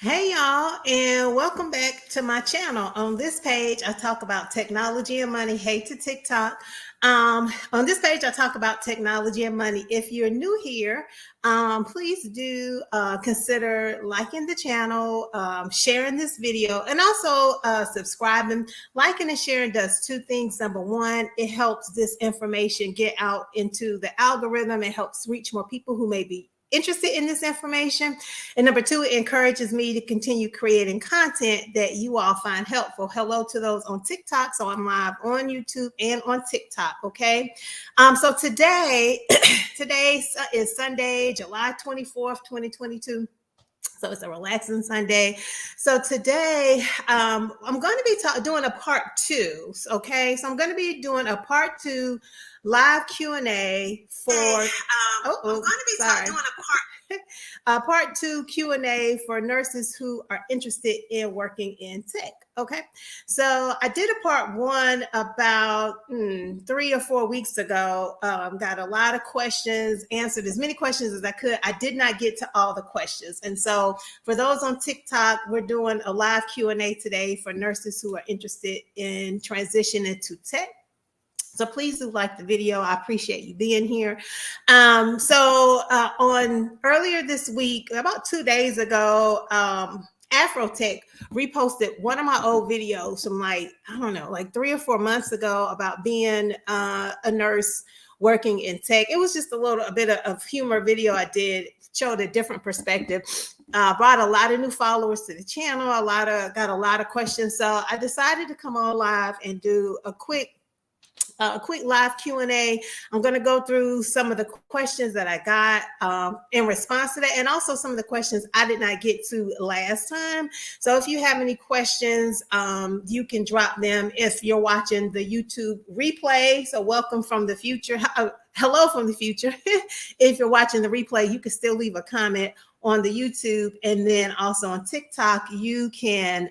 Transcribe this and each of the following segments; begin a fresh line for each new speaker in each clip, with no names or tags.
Hey y'all, and welcome back to my channel. On this page, I talk about technology and money. Hey to TikTok. On this page, I talk about technology and money. If you're new here, please do consider liking the channel, sharing this video, and also subscribing. Liking and sharing does two things. Number one, it helps this information get out into the algorithm. It helps reach more people who may be interested in this information. And number two, it encourages me to continue creating content that you all find helpful. Hello to those on TikTok. So I'm live on YouTube and on TikTok. Okay. So today is Sunday, July 24th, 2022. So it's a relaxing Sunday. So today I'm going to be doing a part two. Okay. So I'm going to be doing a part two live Q&A for I'm going to be doing a part two Q&A for nurses who are interested in working in tech. Okay, so I did a part one about 3 or 4 weeks ago. Got a lot of questions, answered as many questions as I could. I did not get to all the questions, and so for those on TikTok, we're doing a live Q&A today for nurses who are interested in transitioning to tech. So please do like the video. I appreciate you being here. On earlier this week, about 2 days ago, Afrotech reposted one of my old videos from like 3 or 4 months ago about being a nurse working in tech. It was just a bit of humor video I did, showed a different perspective. Brought a lot of new followers to the channel. Got a lot of questions. So I decided to come on live and do a quick live Q&A. I'm going to go through some of the questions that I got in response to that, and also some of the questions I did not get to last time. So if you have any questions, you can drop them if you're watching the YouTube replay. So welcome from the future. Hello from the future. If you're watching the replay, you can still leave a comment on the YouTube, and then also on TikTok, you can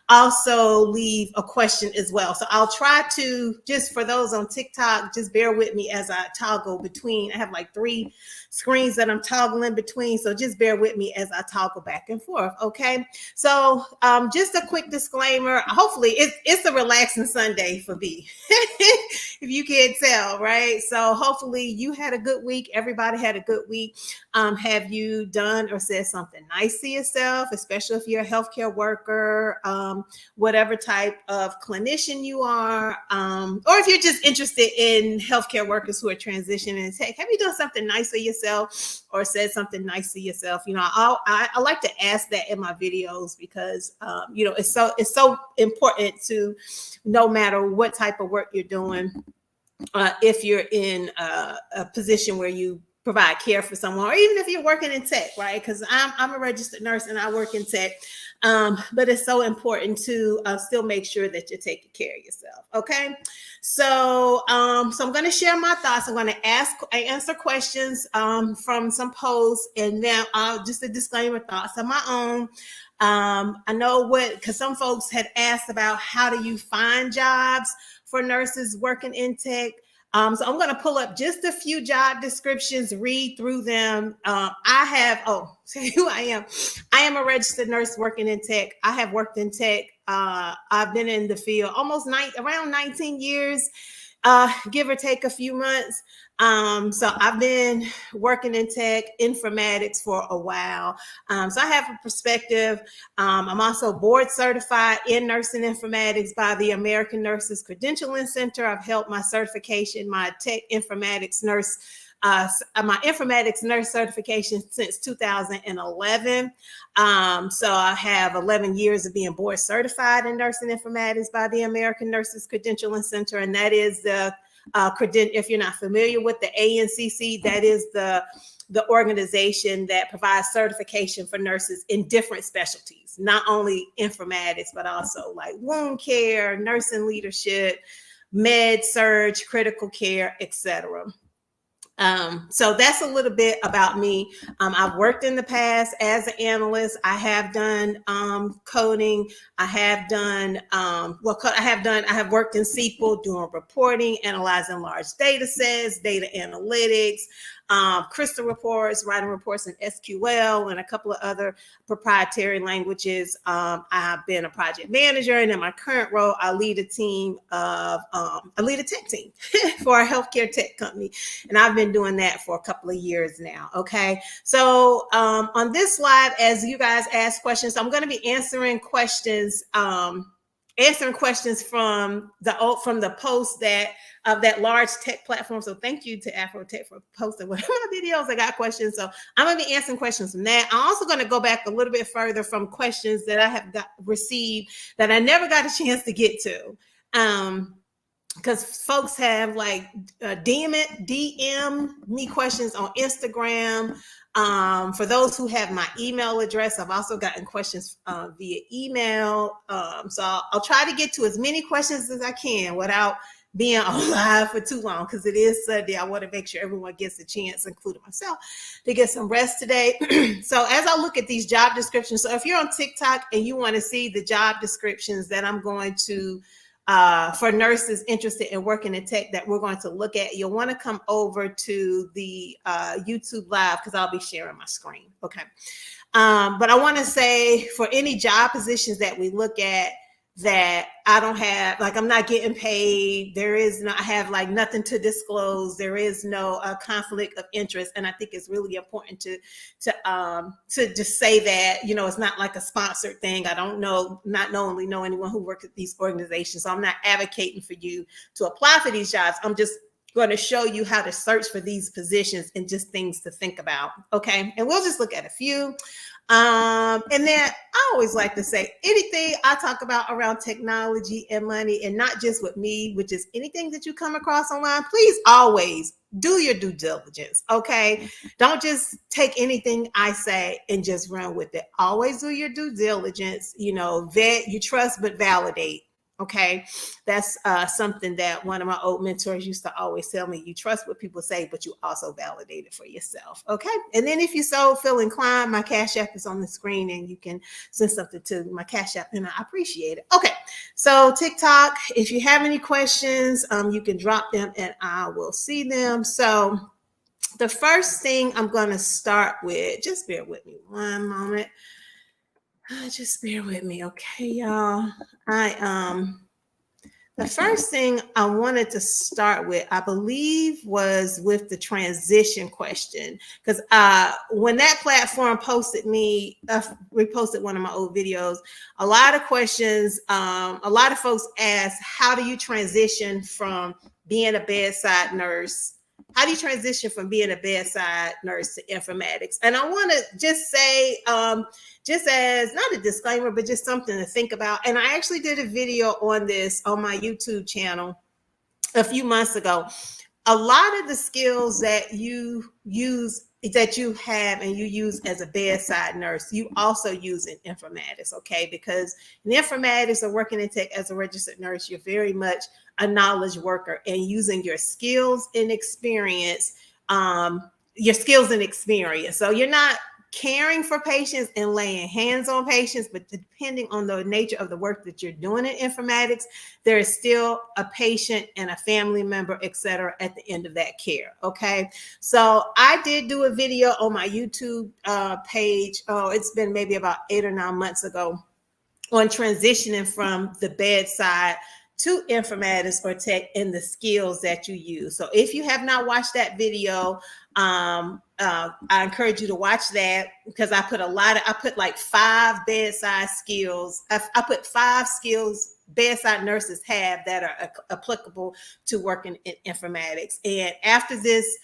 also leave a question as well. So I'll try to, just for those on TikTok, just bear with me as I toggle between. I have like 3 screens that I'm toggling between, so just bear with me as I toggle back and forth. Okay, so just a quick disclaimer. Hopefully it's a relaxing Sunday for me, if you can't tell, right? So hopefully you had a good week. Everybody had a good week. Have you done or said something nice to yourself, especially if you're a healthcare worker, whatever type of clinician you are, or if you're just interested in healthcare workers who are transitioning in tech? Have you done something nice for yourself or said something nice to yourself? You know, I like to ask that in my videos because it's so important to, no matter what type of work you're doing, if you're in a position where you provide care for someone, or even if you're working in tech, right? Because I'm a registered nurse and I work in tech, but it's so important to still make sure that you're taking care of yourself. Okay, so I'm going to share my thoughts. I'm going to answer questions from some posts, and then just a disclaimer, thoughts of my own. I know because some folks had asked about how do you find jobs for nurses working in tech. So I'm going to pull up just a few job descriptions, read through them. Say who I am. I am a registered nurse working in tech. I have worked in tech. I've been in the field around 19 years, give or take a few months. So I've been working in tech, informatics for a while. So I have a perspective. I'm also board certified in nursing informatics by the American Nurses Credentialing Center. I've held my certification, my tech informatics nurse, my informatics nurse certification since 2011. So I have 11 years of being board certified in nursing informatics by the American Nurses Credentialing Center, and that is the if you're not familiar with the ANCC, that is the organization that provides certification for nurses in different specialties, not only informatics, but also like wound care, nursing leadership, med surg, critical care, etc. So that's a little bit about me. I've worked in the past as an analyst. I have done coding. I have worked in SQL doing reporting, analyzing large data sets, data analytics. crystal reports, writing reports in SQL, and a couple of other proprietary languages. I've been a project manager, and in my current role, I lead a team of I lead a tech team for a healthcare tech company, and I've been doing that for a couple of years now. Okay, so on this live, as you guys ask questions, I'm going to be answering questions. Answering questions from the post that of that large tech platform. So thank you to Afrotech for posting one of my videos. I got questions, so I'm going to be answering questions from that. I'm also going to go back a little bit further from questions that I have received that I never got a chance to get to. Because folks have like DM me questions on Instagram. For those who have my email address, I've also gotten questions via email. So I'll try to get to as many questions as I can without being on live for too long, because it is Sunday. I want to make sure everyone gets a chance, including myself, to get some rest today. So as I look at these job descriptions, so if you're on TikTok and you want to see the job descriptions that I'm going to for nurses interested in working in tech that we're going to look at, you'll want to come over to the YouTube live, because I'll be sharing my screen. Okay. But I want to say, for any job positions that we look at that I don't have, like, I'm not getting paid, I have like nothing to disclose, there is no conflict of interest, and I think it's really important to just say that, it's not like a sponsored thing. I don't not knowingly know anyone who works at these organizations, so I'm not advocating for you to apply for these jobs. I'm just going to show you how to search for these positions and just things to think about. Okay, and we'll just look at a few. And then I always like to say, anything I talk about around technology and money, and not just with me, which is anything that you come across online, please always do your due diligence. Okay, don't just take anything I say and just run with it. Always do your due diligence. Vet, you trust, but validate. Okay, that's something that one of my old mentors used to always tell me. You trust what people say, but you also validate it for yourself. Okay, and then if you feel inclined, my Cash App is on the screen, and you can send something to my Cash App, and I appreciate it. Okay, so TikTok, if you have any questions, you can drop them, and I will see them. So the first thing I'm going to start with, just bear with me one moment. Just bear with me, okay, y'all. The first thing I wanted to start with, I believe, was with the transition question, because when that platform reposted one of my old videos, a lot of questions, a lot of folks asked, how do you transition from being a bedside nurse? How do you transition from being a bedside nurse to informatics? And I want to just say, just as not a disclaimer, but just something to think about. And I actually did a video on this on my YouTube channel a few months ago. A lot of the skills that you have and you use as a bedside nurse, you also use in informatics, okay? Because in informatics or working in tech as a registered nurse, you're very much a knowledge worker and using your skills and experience, So you're not caring for patients and laying hands on patients, but depending on the nature of the work that you're doing in informatics, there is still a patient and a family member, et cetera, at the end of that care. Okay. So I did do a video on my YouTube page. Oh, it's been maybe about 8 or 9 months ago, on transitioning from the bedside to informatics or tech and the skills that you use. So if you have not watched that video, I encourage you to watch that, because I put like 5 bedside skills. I put 5 skills bedside nurses have that are applicable to working in informatics. And after this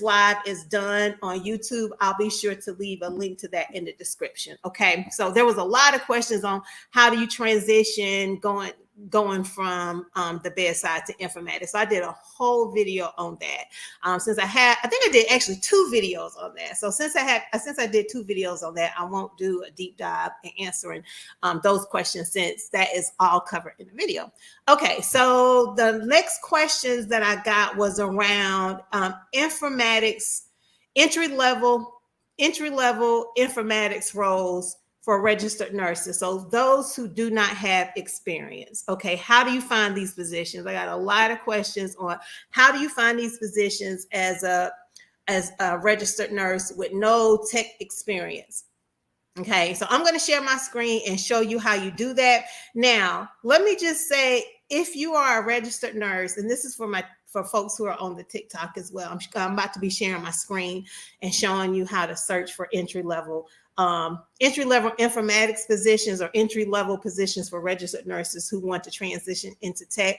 live is done on YouTube, I'll be sure to leave a link to that in the description. Okay. So there was a lot of questions on how do you transition going from the bedside to informatics. So I did a whole video on that. I think I did actually 2 videos on that. So since I did 2 videos on that, I won't do a deep dive in answering those questions, since that is all covered in the video. Okay, so the next questions that I got was around informatics, entry-level informatics roles for registered nurses. So those who do not have experience. Okay, how do you find these positions? I got a lot of questions on how do you find these positions as a as a registered nurse with no tech experience. Okay, so I'm going to share my screen and show you how you do that. Now, let me just say, if you are a registered nurse, and this is for folks who are on the TikTok as well, I'm about to be sharing my screen and showing you how to search for entry-level informatics positions or entry-level positions for registered nurses who want to transition into tech.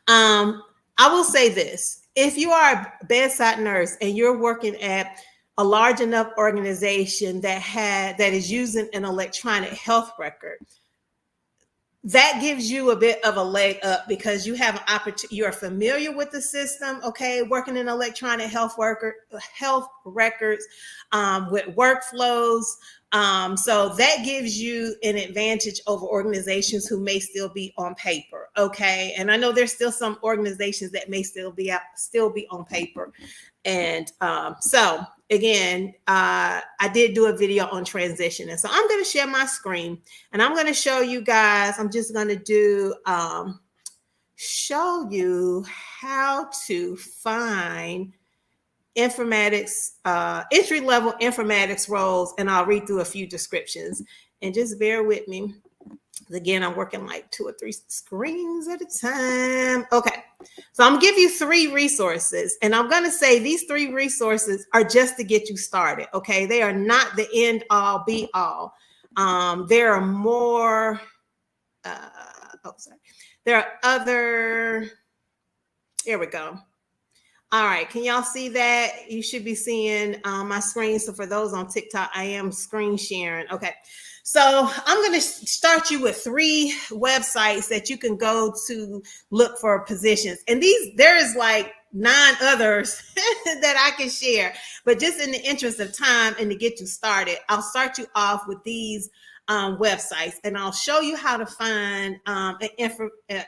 I will say this: if you are a bedside nurse and you're working at a large enough organization that is using an electronic health record, that gives you a bit of a leg up because you have an opportunity. You're familiar with the system, okay, working in electronic health records with workflows. So that gives you an advantage over organizations who may still be on paper, okay. And I know there's still some organizations that may still be on paper. And so again, I did do a video on transition. And so I'm going to share my screen and I'm going to show you guys, I'm just going to do, show you how to find informatics, entry-level informatics roles. And I'll read through a few descriptions and just bear with me. Again, I'm working like 2 or 3 screens at a time. Okay, so I'm gonna give you 3 resources, and I'm gonna say these 3 resources are just to get you started. Okay, they are not the end all be all. There are more. There are other. Here we go. All right, can y'all see that? You should be seeing my screen. So for those on TikTok, I am screen sharing. Okay, so I'm going to start you with 3 websites that you can go to look for positions. And there is like 9 others that I can share. But just in the interest of time and to get you started, I'll start you off with these websites, and I'll show you how to find an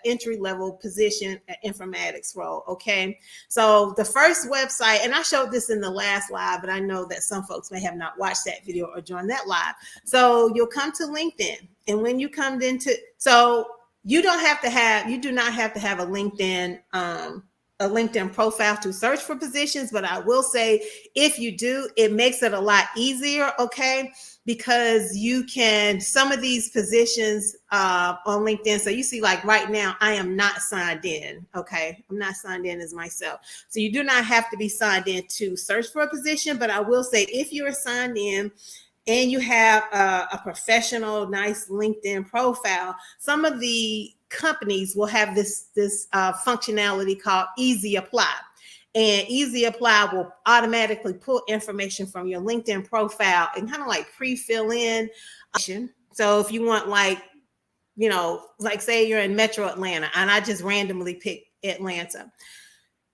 entry-level position, an informatics role. Okay, so the first website, and I showed this in the last live, but I know that some folks may have not watched that video or joined that live. So you'll come to LinkedIn, and when you come into, so you do not have to have a LinkedIn profile to search for positions, but I will say if you do, it makes it a lot easier, okay? Because you can, some of these positions on LinkedIn, so you see like right now, I am not signed in, okay? I'm not signed in as myself. So you do not have to be signed in to search for a position, but I will say if you're signed in and you have a professional, nice LinkedIn profile, some of the companies will have this functionality called Easy Apply. And Easy Apply will automatically pull information from your LinkedIn profile and kind of like pre-fill in. So if you want like, you know, like say you're in Metro Atlanta and I just randomly pick Atlanta.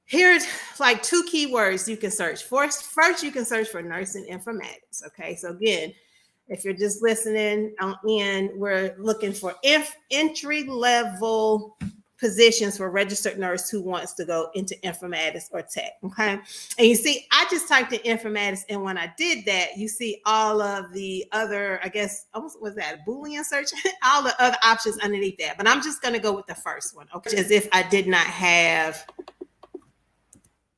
Here's like 2 keywords you can search for. First, you can search for nursing informatics. Okay, so again, if you're just listening in, we're looking for entry-level positions for registered nurse who wants to go into informatics or tech. Okay, and you see, I just typed in informatics, and when I did that, you see all of the other, I guess, was that a Boolean search? All the other options underneath that. But I'm just going to go with the first one, okay? As if I did not have.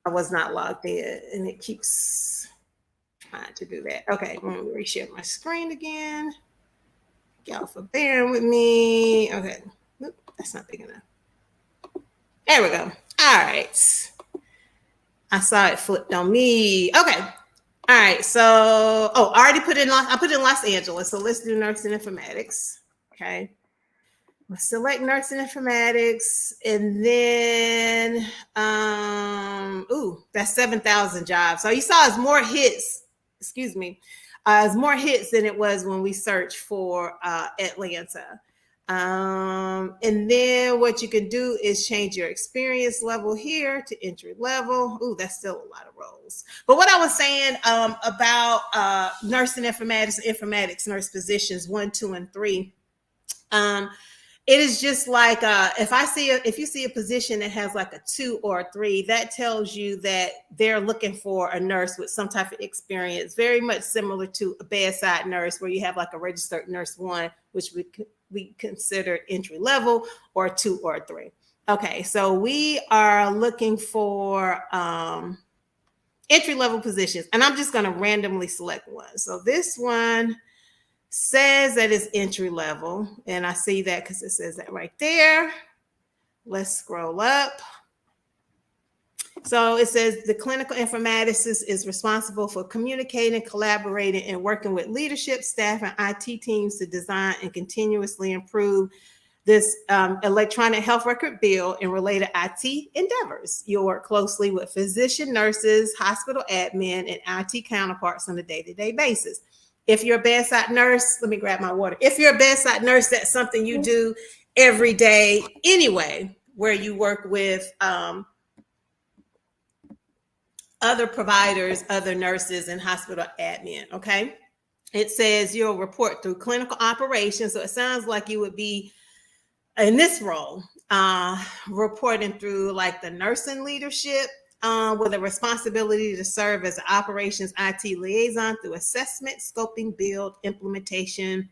I was not logged in, and it keeps trying to do that. Okay, let me reshare my screen again. Y'all for bearing with me. Okay, nope, that's not big enough. There we go. All right. I saw it flipped on me. Okay. All right. So, I already put in Los Angeles. So let's do nursing informatics. Okay. Select nursing informatics, and then that's 7,000 jobs. So you saw it's more hits, it's more hits than it was when we searched for Atlanta. And then what you can do is change your experience level here to entry level. Ooh, that's still a lot of roles. But what I was saying about nursing informatics nurse positions 1, 2, and 3. It is just like if you see a position that has like a 2 or a 3, that tells you that they're looking for a nurse with some type of experience, very much similar to a bedside nurse, where you have like a registered nurse 1, which we consider entry level, or a 2 or a 3. Okay, so we are looking for entry-level positions. And I'm just going to randomly select one. So this one says that it's entry level. And I see that because it says that right there. Let's scroll up. So it says the clinical informaticist is responsible for communicating, collaborating, and working with leadership, staff, and IT teams to design and continuously improve this electronic health record bill and related IT endeavors. You'll work closely with physician, nurses, hospital admin, and IT counterparts on a day-to-day basis. If you're a bedside nurse, let me grab my water. If you're a bedside nurse, that's something you do every day anyway, where you work with other providers, other nurses, and hospital admin, okay? It says you'll report through clinical operations. So it sounds like you would be in this role, reporting through like the nursing leadership with a responsibility to serve as an operations IT liaison through assessment, scoping, build, implementation,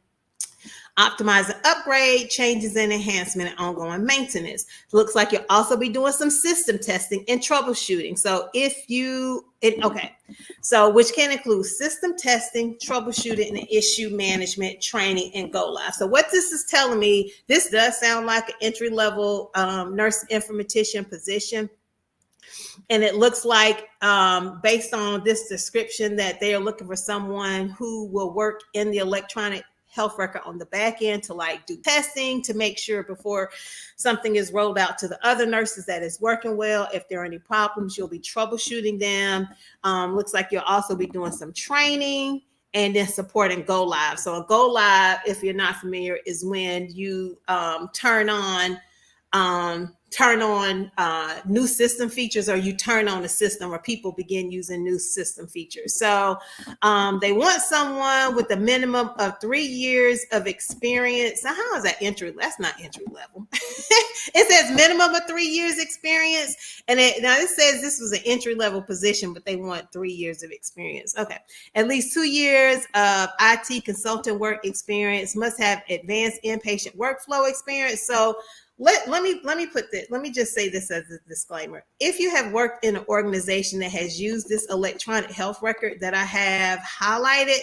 optimize and upgrade, changes and enhancement, and ongoing maintenance. Looks like you'll also be doing some system testing and troubleshooting. So which can include system testing, troubleshooting, and issue management, training, and go live. So what this is telling me, this does sound like an entry-level nurse informatician position. And it looks like, based on this description, that they are looking for someone who will work in the electronic health record on the back end to like do testing to make sure before something is rolled out to the other nurses that is working well. If there are any problems, you'll be troubleshooting them. Looks like you'll also be doing some training and then supporting go live. So a go live, if you're not familiar, is when you turn on new system features, or you turn on a system, or people begin using new system features. So they want someone with a minimum of 3 years of experience. Now, how is that entry? That's not entry level. It says minimum of 3 years experience. And now it says this was an entry level position, but they want 3 years of experience. Okay. At least 2 years of IT consultant work experience, must have advanced inpatient workflow experience. So let me just say this as a disclaimer. If you have worked in an organization that has used this electronic health record that I have highlighted,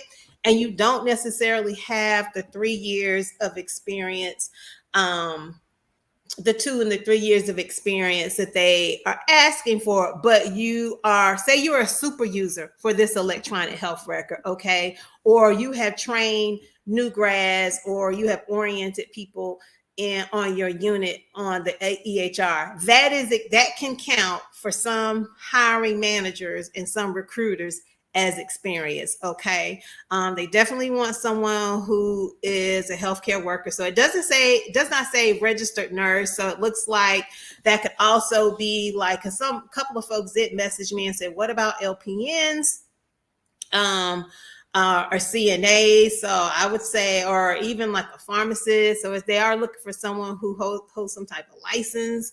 and you don't necessarily have the 3 years of experience, the 2 and the 3 years of experience that they are asking for, but you are, say you're a super user for this electronic health record, okay? Or you have trained new grads, or you have oriented people on your unit on the EHR, that can count for some hiring managers and some recruiters as experience. Okay. They definitely want someone who is a healthcare worker. So it does not say registered nurse. So it looks like that could also be like, cause couple of folks did message me and said, what about LPNs? Or CNA, so I would say, or even like a pharmacist. So if they are looking for someone who holds some type of license,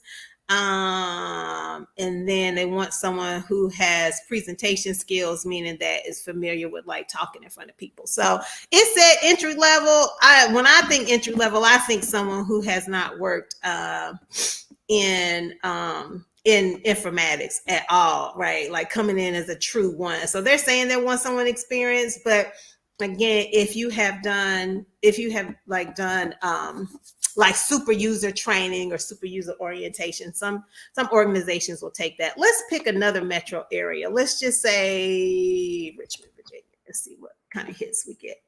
and then they want someone who has presentation skills, meaning that is familiar with like talking in front of people. So it said entry level. When I think entry level, I think someone who has not worked in informatics at all, right? Like coming in as a true one. So they're saying they want someone experienced, but again, if you have done like super user training or super user orientation, some organizations will take that. Let's pick another metro area. Let's just say Richmond, Virginia. Let's see what kind of hits we get.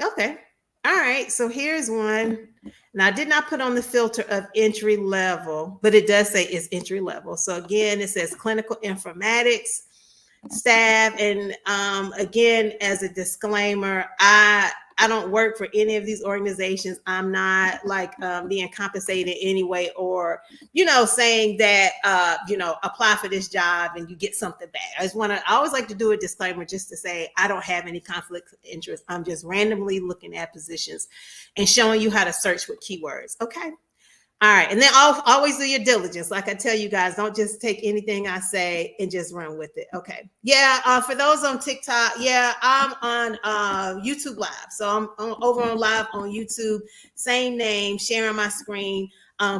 Okay. All right, so here's one. Now, I did not put on the filter of entry level, but it does say it's entry level. So again, it says clinical informatics staff. And again, as a disclaimer, I don't work for any of these organizations. I'm not like being compensated anyway, or, saying that, apply for this job and you get something back. I always like to do a disclaimer just to say, I don't have any conflict of interest. I'm just randomly looking at positions and showing you how to search with keywords. Okay. All right. And then always do your diligence. Like I tell you guys, don't just take anything I say and just run with it. Okay. Yeah. For those on TikTok, yeah, I'm on YouTube Live. So I'm over on live on YouTube, same name, sharing my screen.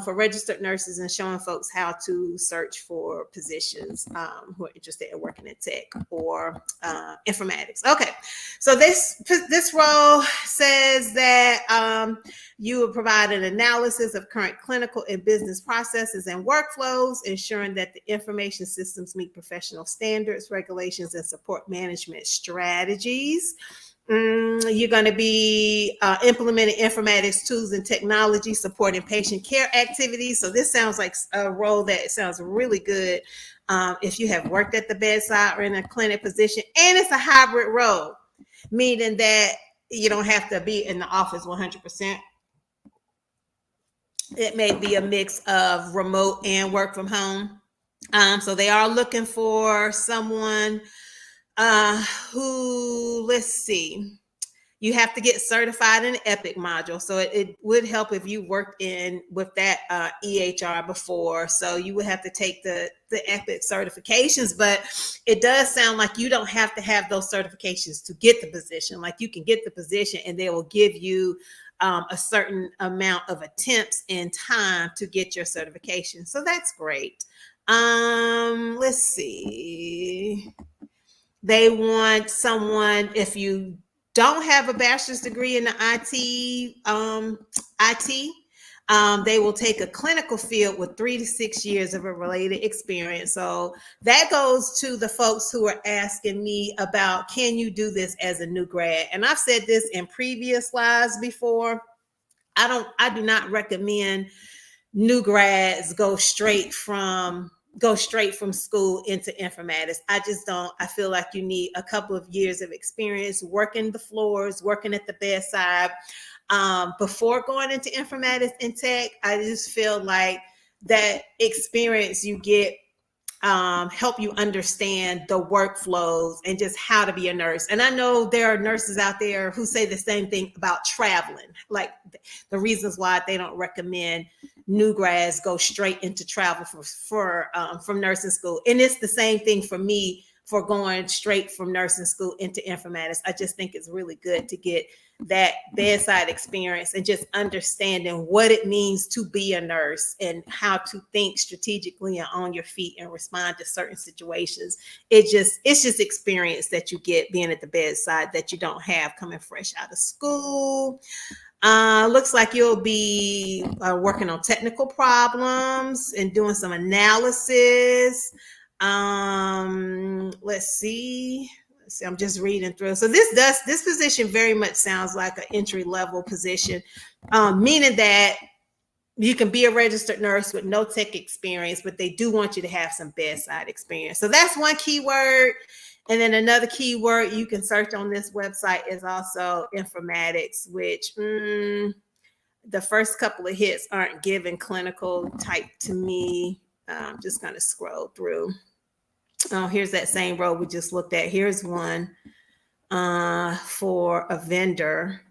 for registered nurses and showing folks how to search for positions who are interested in working in tech or informatics. Okay, so this role says that you will provide an analysis of current clinical and business processes and workflows, ensuring that the information systems meet professional standards, regulations, and support management strategies. You're going to be implementing informatics tools and technology, supporting patient care activities. So this sounds like a role that sounds really good if you have worked at the bedside or in a clinic position. And it's a hybrid role, meaning that you don't have to be in the office 100%. It may be a mix of remote and work from home. So they are looking for someone who, let's see, you have to get certified in the EPIC module. So it would help if you worked with that EHR before. So you would have to take the EPIC certifications, but it does sound like you don't have to have those certifications to get the position. Like you can get the position and they will give you a certain amount of attempts and time to get your certification. So that's great. Let's see. They want someone, if you don't have a bachelor's degree in the IT, they will take a clinical field with 3 to 6 years of a related experience. So that goes to the folks who are asking me about, can you do this as a new grad? And I've said this in previous lives before. I do not recommend new grads go straight from school into informatics. I just don't. I feel like you need a couple of years of experience working the floors, working at the bedside before going into informatics and tech. I just feel like that experience you get help you understand the workflows and just how to be a nurse. And I know there are nurses out there who say the same thing about traveling, like the reasons why they don't recommend new grads go straight into travel from nursing school. And it's the same thing for me for going straight from nursing school into informatics. I just think it's really good to get that bedside experience and just understanding what it means to be a nurse and how to think strategically and on your feet and respond to certain situations. It's just experience that you get being at the bedside that you don't have coming fresh out of school. Looks like you'll be working on technical problems and doing some analysis. Let's see. I'm just reading through. So this position very much sounds like an entry-level position, meaning that you can be a registered nurse with no tech experience, but they do want you to have some bedside experience. So that's one keyword. And then another keyword you can search on this website is also informatics, which the first couple of hits aren't giving clinical type to me. I'm just going to scroll through. Oh, here's that same role we just looked at. Here's one for a vendor.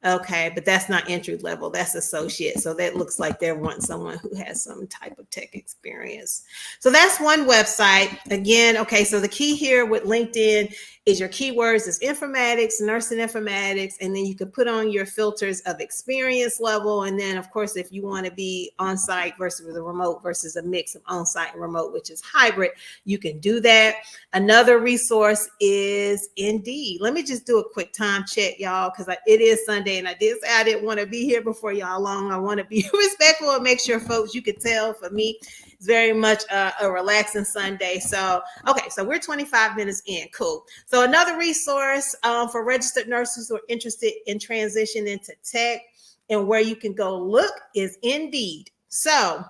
Okay, but that's not entry level, that's associate. So that looks like they want someone who has some type of tech experience. So that's one website. Again, okay, so the key here with LinkedIn is your keywords is informatics, nursing informatics, and then you can put on your filters of experience level. And then, of course, if you want to be on-site versus a remote versus a mix of on-site and remote, which is hybrid, you can do that. Another resource is Indeed. Let me just do a quick time check, y'all, because it is Sunday, and I did say I didn't want to be here before y'all long. I want to be respectful and make sure, folks, you can tell for me, it's very much a relaxing Sunday. So, okay, so we're 25 minutes in. Cool. So another resource for registered nurses who are interested in transition into tech and where you can go look is Indeed. So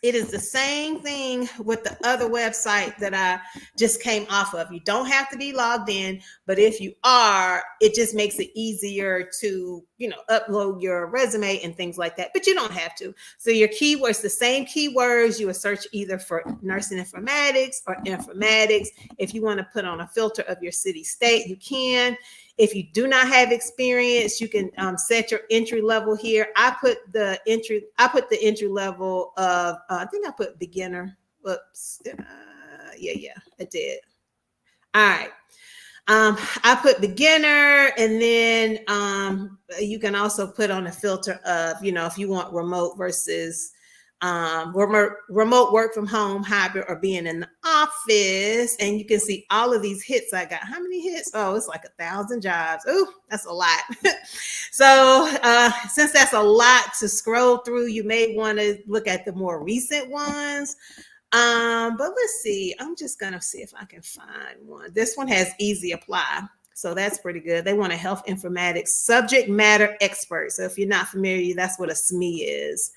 it is the same thing with the other website that I just came off of. You don't have to be logged in, but if you are, it just makes it easier to, upload your resume and things like that, but you don't have to. So your keywords, the same keywords, you would search either for nursing informatics or informatics. If you want to put on a filter of your city, state, you can. If you do not have experience, you can set your entry level here. I put the entry level of, I think I put beginner. Whoops. Yeah, I did. All right. I put beginner, and then you can also put on a filter of, if you want remote versus remote work from home, hybrid, or being in the office. And you can see all of these hits I got. How many hits? Oh, it's like 1,000 jobs. Ooh, that's a lot. So since that's a lot to scroll through, you may want to look at the more recent ones. But let's see. I'm just gonna see if I can find one. This one has easy apply, so that's pretty good. They want a health informatics subject matter expert. So if you're not familiar, that's what a SME is.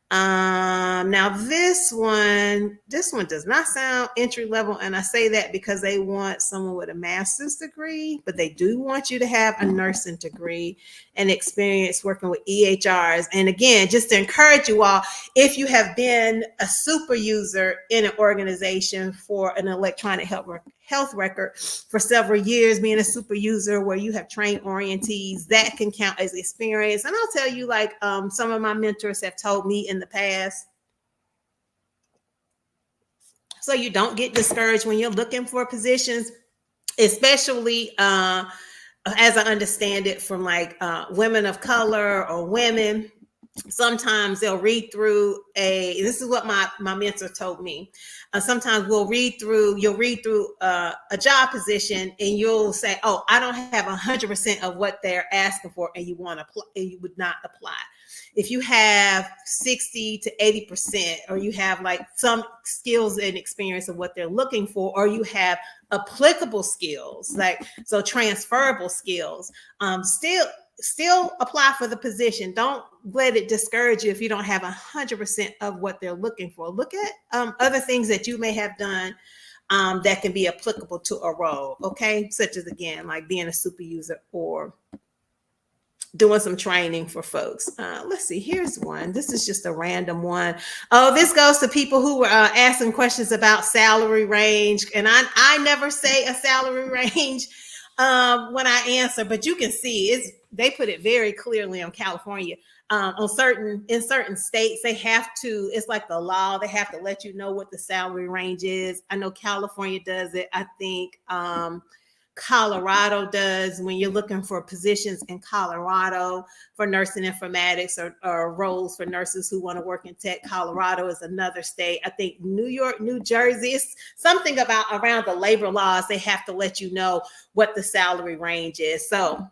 Now this one does not sound entry level, and I say that because they want someone with a master's degree, but they do want you to have a nursing degree and experience working with EHRs. And again, just to encourage you all, if you have been a super user in an organization for an electronic health record for several years, being a super user where you have trained orientees, that can count as experience. And I'll tell you, like some of my mentors have told me in the past, so you don't get discouraged when you're looking for positions, especially as I understand it from like women of color or women. Sometimes they'll read through this is what my mentor told me. Sometimes you'll read through a job position and you'll say, oh, I don't have 100% of what they're asking for, and you would not apply. If you have 60 to 80%, or you have like some skills and experience of what they're looking for, or you have applicable skills, like so transferable skills, still apply for the position. Don't let it discourage you if you don't have 100% of what they're looking for. Look at other things that you may have done that can be applicable to a role, okay? Such as, again, like being a super user or doing some training for folks. Let's see, here's one. This is just a random one. Oh, this goes to people who were asking questions about salary range. And I never say a salary range when I answer, but you can see they put it very clearly on California. In certain states, they have to, it's like the law, they have to let you know what the salary range is. I know California does it. I think Colorado does, when you're looking for positions in Colorado for nursing informatics or roles for nurses who want to work in tech. Colorado is another state. I think New York, New Jersey, it's something about around the labor laws. They have to let you know what the salary range is. So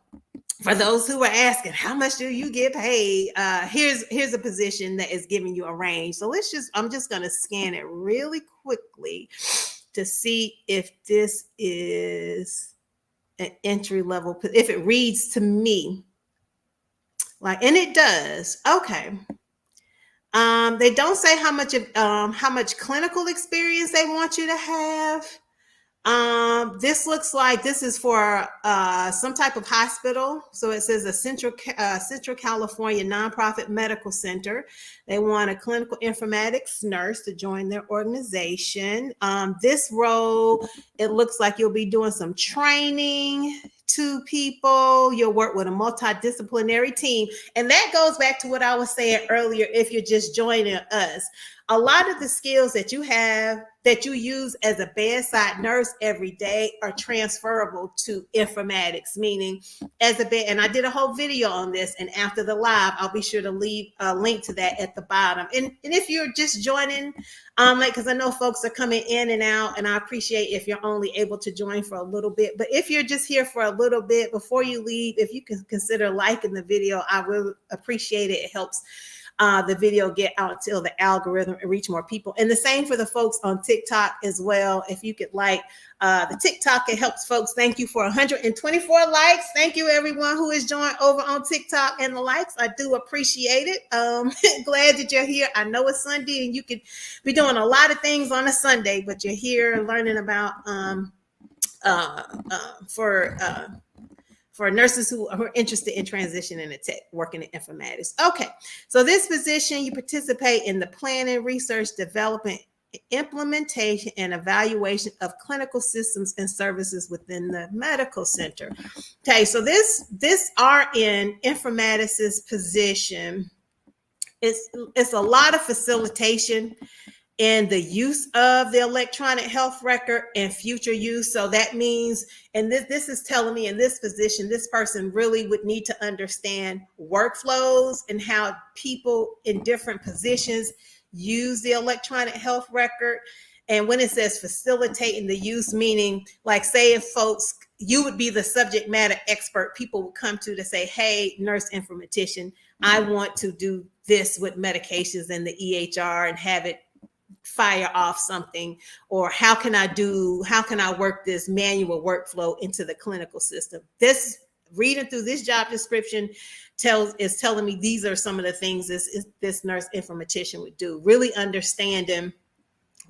for those who are asking, how much do you get paid? Here's a position that is giving you a range. So I'm just going to scan it really quickly to see if this is an entry level, if it reads to me like, and it does. Okay. They don't say how much clinical experience they want you to have. This looks like this is for some type of hospital. So it says a Central California nonprofit medical center. They want a clinical informatics nurse to join their organization. This role, it looks like you'll be doing some training to people. You'll work with a multidisciplinary team. And that goes back to what I was saying earlier. If you're just joining us, a lot of the skills that you have, that you use as a bedside nurse every day, are transferable to informatics, meaning and I did a whole video on this, and after the live, I'll be sure to leave a link to that at the bottom. And if you're just joining, because I know folks are coming in and out, and I appreciate if you're only able to join for a little bit, but if you're just here for a little bit, before you leave, if you can consider liking the video, I will appreciate it. It helps the video get out till the algorithm and reach more people. And the same for the folks on TikTok as well. If you could like the TikTok, it helps folks. Thank you for 124 likes. Thank you everyone who is joined over on TikTok and the likes. I do appreciate it. Glad that you're here. I know it's Sunday and you could be doing a lot of things on a Sunday, but you're here learning about for nurses who are interested in transitioning to tech, working in informatics. Okay, so this position, you participate in the planning, research, development, implementation, and evaluation of clinical systems and services within the medical center. Okay, so this RN informaticist position, it's a lot of facilitation in the use of the electronic health record and future use. So that means, and this is telling me in this position, this person really would need to understand workflows and how people in different positions use the electronic health record. And when it says facilitating the use, meaning like say if folks, you would be the subject matter expert people would come to say, hey, nurse informatician, I want to do this with medications in the EHR and have it fire off something, or how can I work this manual workflow into the clinical system. This reading through this job description is telling me these are some of the things this nurse informatician would do, really understanding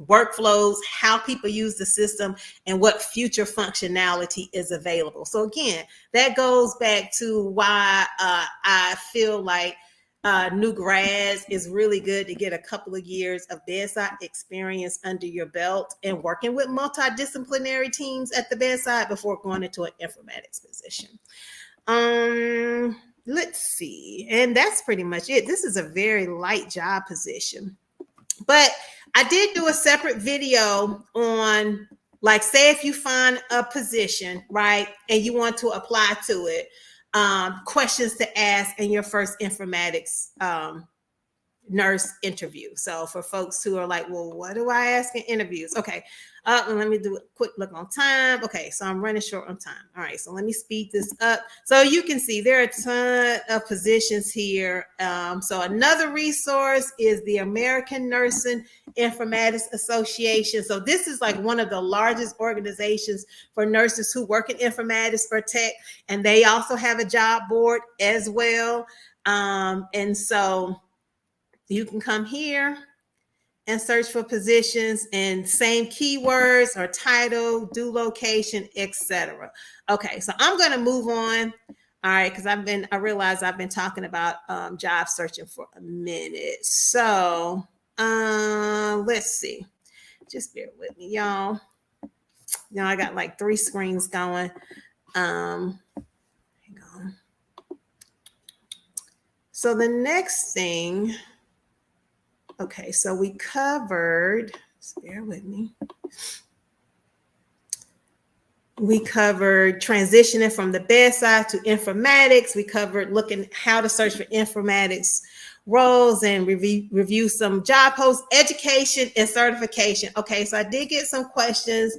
workflows, how people use the system, and what future functionality is available. So again, that goes back to why I feel like new grads is really good to get a couple of years of bedside experience under your belt and working with multidisciplinary teams at the bedside before going into an informatics position. Let's see. And that's pretty much it. This is a very light job position. But I did do a separate video on, like, say if you find a position, right, and you want to apply to it, questions to ask in your first informatics nurse interview. So for folks who are like, well, what do I ask in interviews? Okay, let me do a quick look on time. Okay, so I'm running short on time. All right, so let me speed this up. So you can see there are a ton of positions here. So another resource is the American Nursing Informatics Association. So this is like one of the largest organizations for nurses who work in informatics or tech, and they also have a job board as well. And so you can come here and search for positions and same keywords or title, due location, etc. Okay, so I'm going to move on. All right, because I realize I've been talking about job searching for a minute. So let's see. Just bear with me, y'all. I got like 3 screens going. Hang on. So the next thing. Okay, so we covered, just bear with me. We covered transitioning from the bedside to informatics. We covered looking how to search for informatics roles and review some job posts, education and certification. Okay, so I did get some questions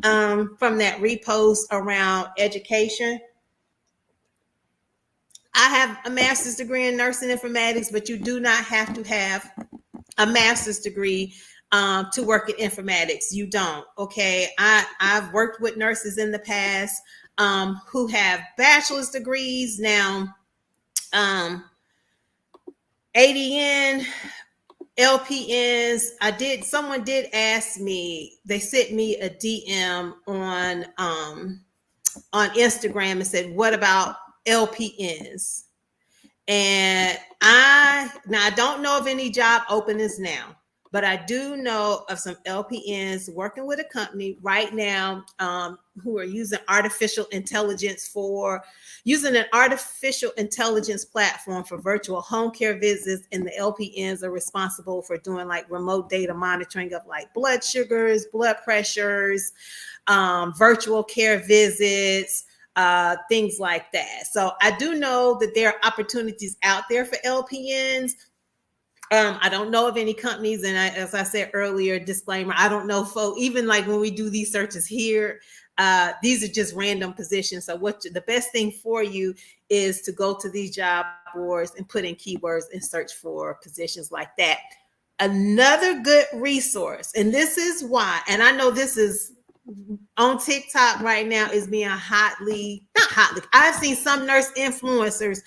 from that repost around education. I have a master's degree in nursing informatics, but you do not have to have a master's degree to work in informatics. You don't. Okay. I've worked with nurses in the past who have bachelor's degrees. Now, ADN, LPNs, someone did ask me, they sent me a DM on Instagram and said, what about LPNs? And I don't know of any job openings now, but I do know of some LPNs working with a company right now who are using artificial intelligence platform for virtual home care visits. And the LPNs are responsible for doing like remote data monitoring of like blood sugars, blood pressures, virtual care visits, things like that. So I do know that there are opportunities out there for LPNs. I don't know of any companies, and as I said earlier, disclaimer, I don't know, folks, even like when we do these searches here, these are just random positions. So the best thing for you is to go to these job boards and put in keywords and search for positions like that. Another good resource, and this is why, and I know this is on TikTok right now, is being not hotly. I've seen some nurse influencers.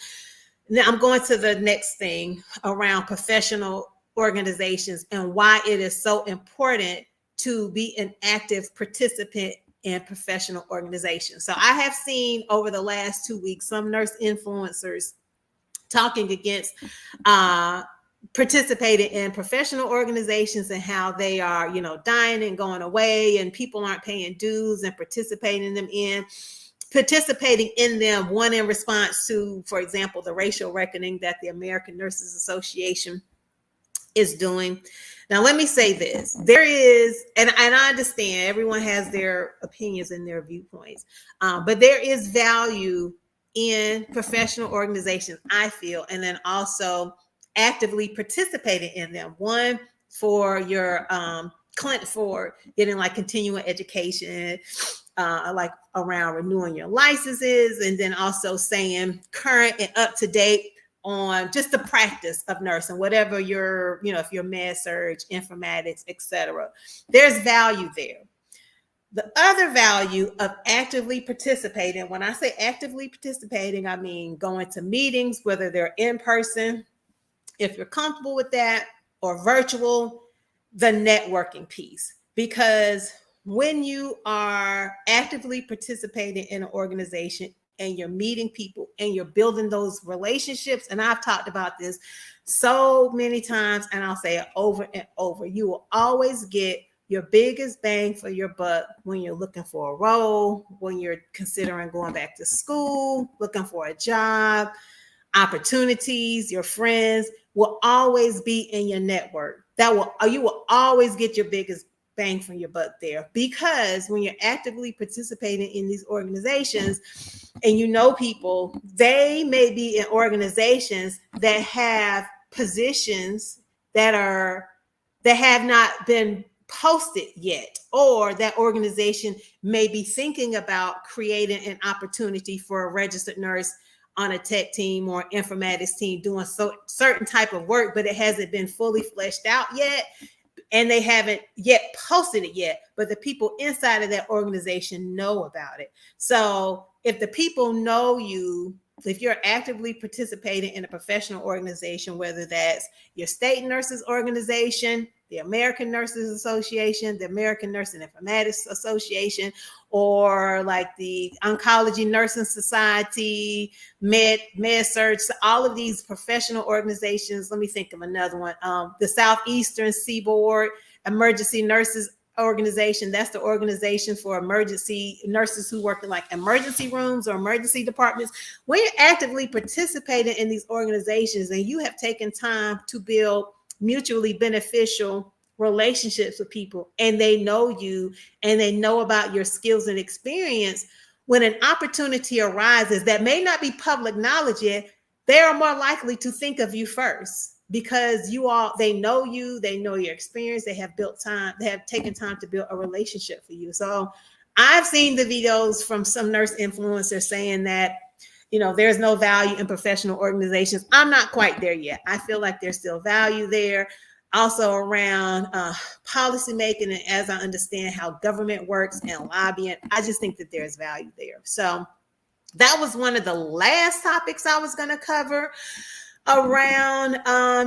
Now I'm going to the next thing around professional organizations and why it is so important to be an active participant in professional organizations. So I have seen over the last 2 weeks some nurse influencers talking against participating in professional organizations and how they are, dying and going away, and people aren't paying dues and participating in them, one in response to, for example, the racial reckoning that the American Nurses Association is doing. Now, let me say this. There is, and I understand everyone has their opinions and their viewpoints, but there is value in professional organizations, I feel, and then also actively participating in them. One, for your for getting like continuing education, like around renewing your licenses, and then also staying current and up to date on just the practice of nursing, whatever your, if you're med surg, informatics, etc. There's value there. The other value of actively participating, when I say actively participating, I mean going to meetings, whether they're in person, if you're comfortable with that, or virtual, the networking piece. Because when you are actively participating in an organization and you're meeting people and you're building those relationships, and I've talked about this so many times, and I'll say it over and over, you will always get your biggest bang for your buck when you're looking for a role, when you're considering going back to school, looking for a job, opportunities. Your friends will always be in your network. You will always get your biggest bang for your buck there, because when you're actively participating in these organizations and you know people, they may be in organizations that have positions that have not been posted yet, or that organization may be thinking about creating an opportunity for a registered nurse on a tech team or informatics team doing certain type of work, but it hasn't been fully fleshed out yet, and they haven't yet posted it yet, but the people inside of that organization know about it. So if the people know you, if you're actively participating in a professional organization, whether that's your state nurses organization, the American Nurses Association, the American Nursing Informatics Association, or like the Oncology Nursing Society, Med-Surg, all of these professional organizations. Let me think of another one. The Southeastern Seaboard Emergency Nurses Organization. That's the organization for emergency nurses who work in like emergency rooms or emergency departments. When you're actively participating in these organizations and you have taken time to build mutually beneficial relationships with people, and they know you and they know about your skills and experience, when an opportunity arises that may not be public knowledge yet, they are more likely to think of you first, because they know you, they know your experience, they have taken time to build a relationship for you. So I've seen the videos from some nurse influencers saying that, there's no value in professional organizations. I'm not quite there yet. I feel like there's still value there. Also around policymaking, and as I understand how government works and lobbying, I just think that there's value there. So that was one of the last topics I was going to cover around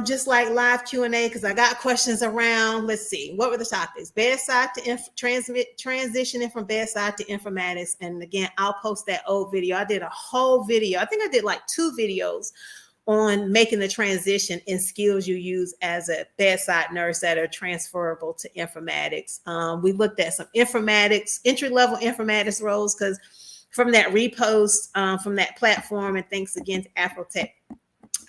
just like live Q&A, because I got questions around, let's see, what were the topics? Bedside to transitioning from bedside to informatics. And again, I'll post that old video. I did a whole video. I think I did like 2 videos on making the transition and skills you use as a bedside nurse that are transferable to informatics. We looked at some informatics, entry-level informatics roles, because from that repost from that platform, and thanks again to Afrotech,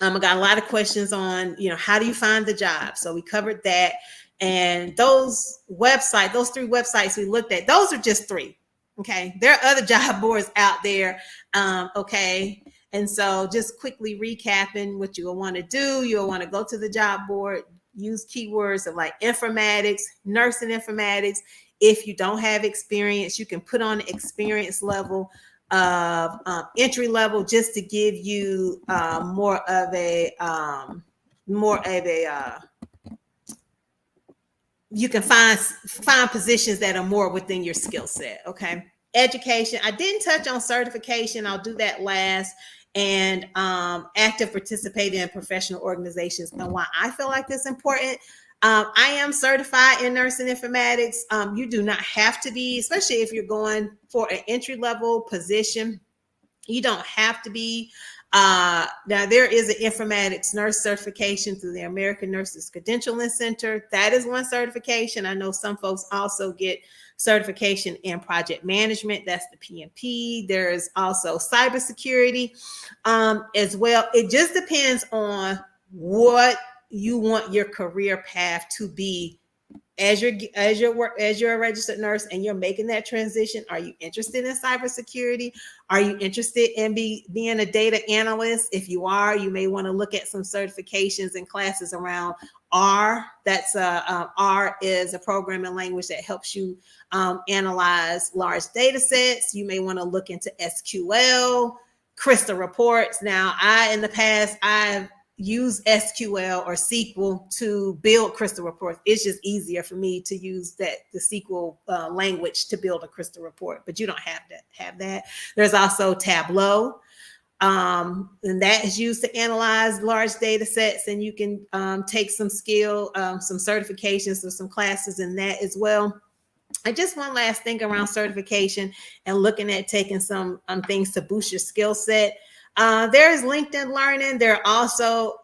I got a lot of questions on, how do you find the job? So we covered that. And those 3 websites we looked at, those are just 3. Okay. There are other job boards out there. Okay. And so just quickly recapping what you'll want to do, you'll want to go to the job board, use keywords of like informatics, nursing informatics. If you don't have experience, you can put on the experience level of entry level, just to give you more of a you can find positions that are more within your skill set. Okay. Education, I didn't touch on certification. I'll do that last. And active participating in professional organizations, and why I feel like this is important. I am certified in nursing informatics. You do not have to be, especially if you're going for an entry-level position. You don't have to be. Now, there is an informatics nurse certification through the American Nurses Credentialing Center. That is one certification. I know some folks also get certification in project management. That's the PMP. There's also cybersecurity as well. It just depends on what you want your career path to be as you're a registered nurse and you're making that transition. Are you interested in cybersecurity? Are you interested in being a data analyst? If you are, you may want to look at some certifications and classes around R. R is a programming language that helps you analyze large data sets. You may want to look into SQL, Crystal reports. Now, in the past, I've use SQL or SQL to build Crystal reports. It's just easier for me to use the SQL language to build a Crystal report, but you don't have that. There's also Tableau, and that is used to analyze large data sets, and you can take some some certifications or some classes in that as well. And just one last thing around certification and looking at taking some things to boost your skill set. There's LinkedIn Learning. There are also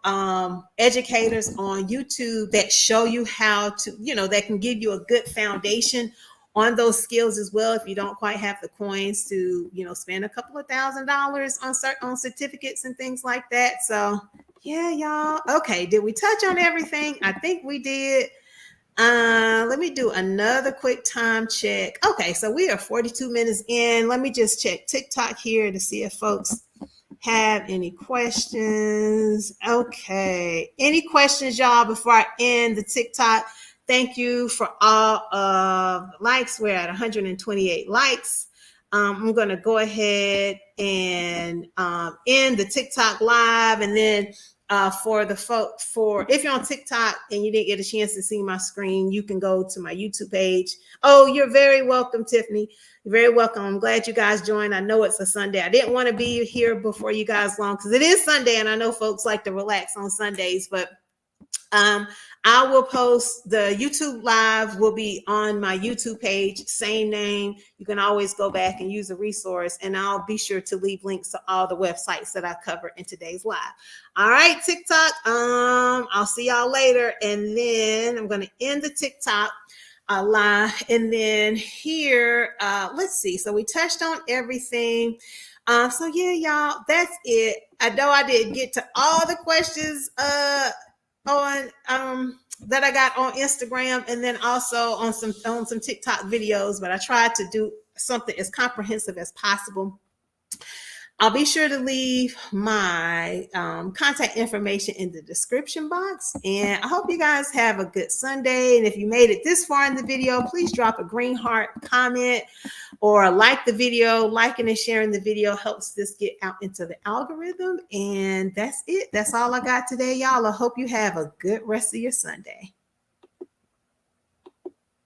educators on YouTube that show you how to, that can give you a good foundation on those skills as well. If you don't quite have the coins to, spend a couple of $1,000s on certificates and things like that. So yeah, y'all. Okay. Did we touch on everything? I think we did. Let me do another quick time check. Okay. So we are 42 minutes in. Let me just check TikTok here to see if folks have any questions. Okay. Any questions, y'all, before I end the TikTok? Thank you for all of the likes. We're at 128 likes. I'm going to go ahead and end the TikTok live. And then if you're on TikTok and you didn't get a chance to see my screen, you can go to my YouTube page. Oh, you're very welcome, Tiffany. You're very welcome. I'm glad you guys joined. I know it's a Sunday. I didn't want to be here before you guys long because it is Sunday, and I know folks like to relax on Sundays, but I will post the YouTube live will be on my YouTube page, same name. You can always go back and use a resource, and I'll be sure to leave links to all the websites that I cover in today's live. All right, TikTok. I'll see y'all later. And then I'm going to end the TikTok live. And then here, let's see. So we touched on everything. So yeah, y'all, that's it. I know I didn't get to all the questions on that I got on Instagram and then also on some TikTok videos, but I tried to do something as comprehensive as possible. I'll be sure to leave my contact information in the description box. And I hope you guys have a good Sunday. And if you made it this far in the video, please drop a green heart, comment, or like the video. Liking and sharing the video helps this get out into the algorithm. And that's it. That's all I got today, y'all. I hope you have a good rest of your Sunday.